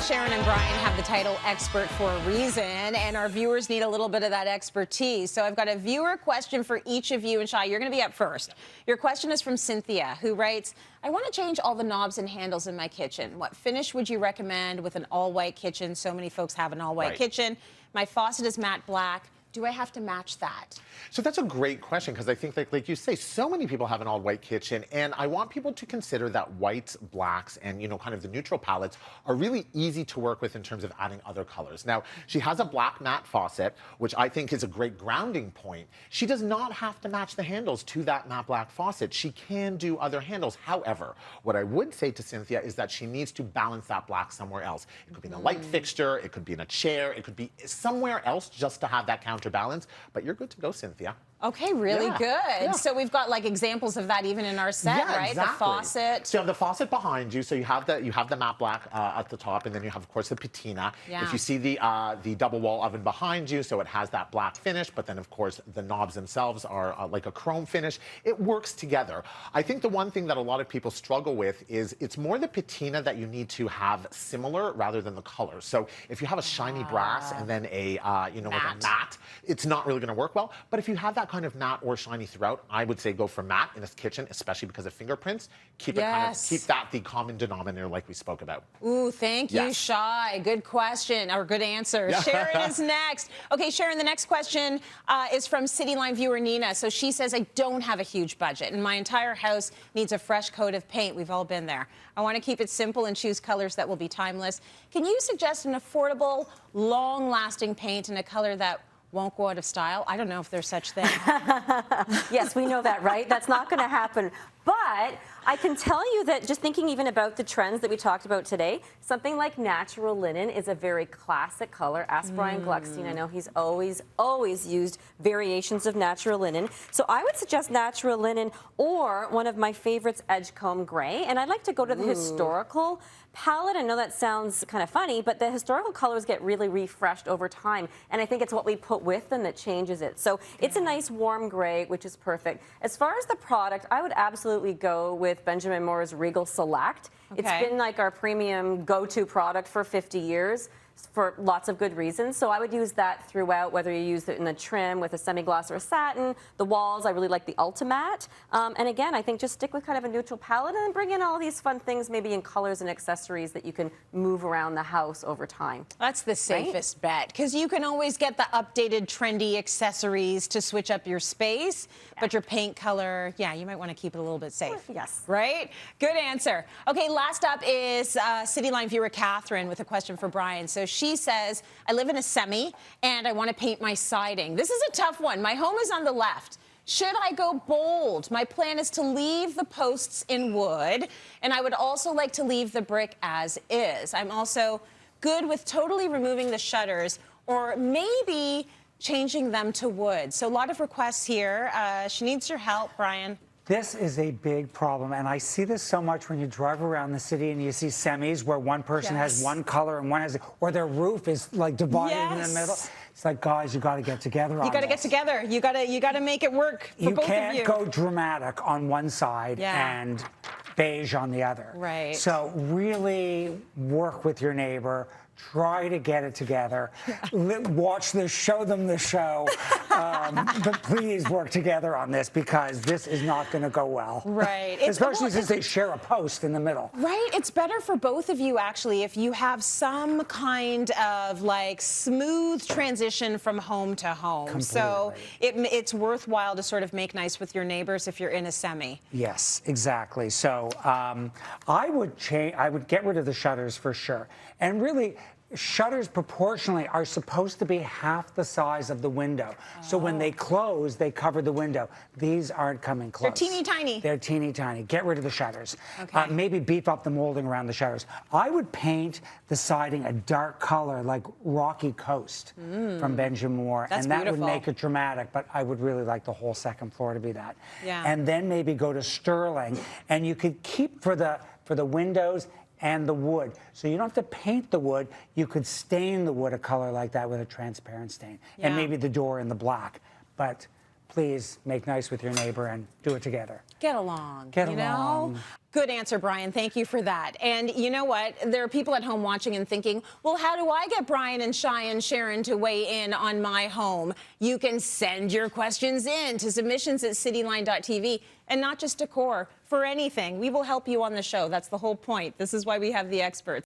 Sharon and Brian have the title expert for a reason, and our viewers need a little bit of that expertise. So I've got a viewer question for each of you, and Shai, you're going to be up first. Your question is from Cynthia, who writes, I want to change all the knobs and handles in my kitchen. What finish would you recommend with an all-white kitchen? So many folks have an all-white kitchen. My faucet is matte black. Do I have to match that? So that's a great question, because I think, like you say, so many people have an all-white kitchen, and I want people to consider that whites, blacks, and kind of the neutral palettes are really easy to work with in terms of adding other colors. Now, she has a black matte faucet, which I think is a great grounding point. She does not have to match the handles to that matte black faucet. She can do other handles. However, what I would say to Cynthia is that she needs to balance that black somewhere else. It could be in a light fixture, it could be in a chair, it could be somewhere else just to have that counterbalance, but you're good to go, Cynthia. Okay, really good. Yeah. So we've got like examples of that even in our set, right? Exactly. The faucet. So you have the faucet behind you. So you have the matte black at the top, and then you have, of course, the patina. Yeah. If you see the double wall oven behind you, so it has that black finish, but then of course the knobs themselves are like a chrome finish. It works together. I think the one thing that a lot of people struggle with is it's more the patina that you need to have similar rather than the color. So if you have a shiny brass and then a like a matte, it's not really going to work well. But if you have that kind of matte or shiny throughout, I would say go for matte in a kitchen, especially because of fingerprints. Keep it keep that the common denominator like we spoke about. Ooh, thank you, Shai. Good question, or good answer. Sharon is next. Okay, Sharon, the next question is from Cityline viewer Nina. So she says, I don't have a huge budget, and my entire house needs a fresh coat of paint. We've all been there. I want to keep it simple and choose colors that will be timeless. Can you suggest an affordable, long-lasting paint in a color that won't go out of style? I don't know if there's such thing. Yes, we know that, right? That's not going to happen. But I can tell you that just thinking even about the trends that we talked about today, something like natural linen is a very classic color. Ask Brian Gluckstein. I know he's always used variations of natural linen. So I would suggest natural linen or one of my favorites, Edgecomb Gray. And I'd like to go to the historical palette. I know that sounds kind of funny, but the historical colors get really refreshed over time. And I think it's what we put with them that changes it. So it's a nice warm gray, which is perfect. As far as the product, I would absolutely go with Benjamin Moore's Regal Select. It's been like our premium go-to product for 50 years. For lots of good reasons. So I would use that throughout, whether you use it in the trim with a semi-gloss or a satin. The walls, I really like the Ultimatte. And again, I think just stick with kind of a neutral palette and bring in all these fun things, maybe in colors and accessories that you can move around the house over time. That's the safest bet, because you can always get the updated trendy accessories to switch up your space, but your paint color, you might want to keep it a little bit safe. Yes. Right? Good answer. Okay, last up is Cityline viewer Catherine with a question for Brian. So she says, I live in a semi and I want to paint my siding. This is a tough one. My home is on the left. Should I go bold? My plan is to leave the posts in wood, and I would also like to leave the brick as is. I'm also good with totally removing the shutters or maybe changing them to wood. So a lot of requests here. She needs your help, Brian. This is a big problem, and I see this so much when you drive around the city and you see semis where one person has one color and one has, or their roof is like divided in the middle. It's like, guys, you got to get together on this. You got to get together. You got to make it work for both of you. You can't go dramatic on one side and beige on the other. Right. So really work with your neighbor. Try to get it together. Watch this, show them the show. But please work together on this, because this is not going to go well. Right. Especially since they share a post in the middle. Right. It's better for both of you, actually, if you have some kind of like smooth transition from home to home. Completely. So it's worthwhile to sort of make nice with your neighbors if you're in a semi. Yes, exactly. So I would get rid of the shutters for sure. And really, shutters proportionally are supposed to be half the size of the window. So when they close, they cover the window. These aren't coming close. They're teeny tiny. They're teeny tiny. Get rid of the shutters. Okay. Maybe beef up the molding around the shutters. I would paint the siding a dark color like Rocky Coast from Benjamin Moore. That's and that beautiful. would make it dramatic, but I would really like the whole second floor to be that. Yeah. And then maybe go to sterling, and you could keep for the windows and the wood. So you don't have to paint the wood. You could stain the wood a color like that with a transparent stain. And maybe the door in the black. But please make nice with your neighbor and do it together. Get along. Get you along. know? Good answer, Brian. Thank you for that. And you know what? There are people at home watching and thinking, well, how do I get Brian and Shai and Sharon to weigh in on my home? You can send your questions in to submissions@cityline.tv, and not just decor, for anything. We will help you on the show. That's the whole point. This is why we have the experts.